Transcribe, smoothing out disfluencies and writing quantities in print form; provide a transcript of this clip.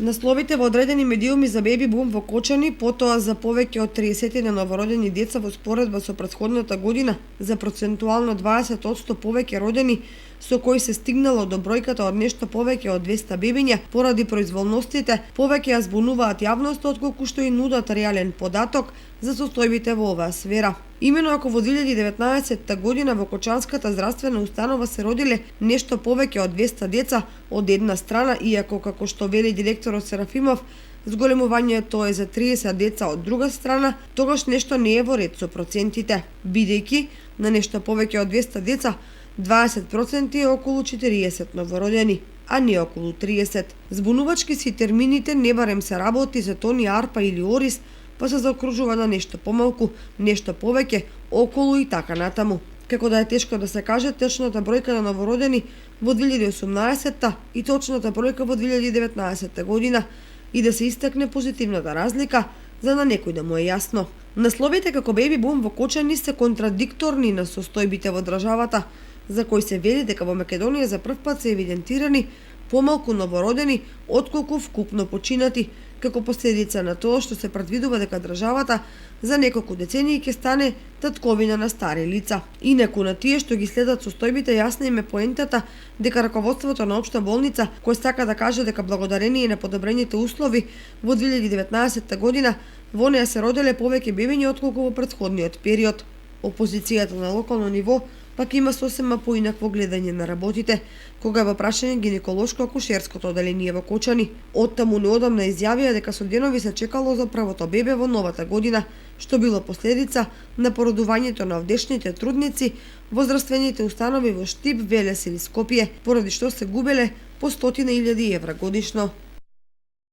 Насловите во одредени медиуми за беби бум во Кочани, потоа за повеќе од 30 новородени деца во споредба со претходната година, за процентуално 20% повеќе родени, со кои се стигнало до бројката од нешто повеќе од 200 бебиња, поради произволностите, повеќе ја збунуваат јавноста отколку што и нудат реален податок за состојбите во оваа сфера. Имено ако во 2019 година во Кочанската здравствена установа се родиле нешто повеќе од 200 деца од една страна, иако како што вели директорот Серафимов, зголемувањето е за 30 деца од друга страна, тогаш нешто не е во ред со процентите, бидејќи на нешто повеќе од 200 деца 20% е околу 40 новородени, а не околу 30. Збунувачки си термините не барем се работи за тони арпа или орис, па се заокружува на нешто помалку, нешто повеќе, околу и така натаму. Како да е тешко да се каже точната бројка на новородени во 2018 и точната бројка во 2019 година и да се истакне позитивната разлика, за да некој да му е јасно. Насловите како беби бум во Кочани се контрадикторни на состојбите во државата, за кои се вели дека во Македонија за прв пат се евидентирани помалку новородени отколку вкупно починати, како последица на тоа што се предвидува дека државата за неколку децении ќе стане татковина на стари лица. Инаку на тие што ги следат состојбите јасна им е поентата дека раководството на општа болница, кој сака да каже дека благодарение на подобрените услови во 2019 година во неа се роделе повеќе бебиња отколку во претходниот период. Опозицијата на локално ниво пак има сосема поинакво гледање на работите, кога е во прашање гинеколошко-акушерското оделение во Кочани. Оттаму неодамна изјавија дека со денови се чекало за првото бебе во новата година, што било последица на породувањето на овдешните трудници во здравствените установи во Штип, Велес или Скопје, поради што се губеле по 100.000 евра годишно.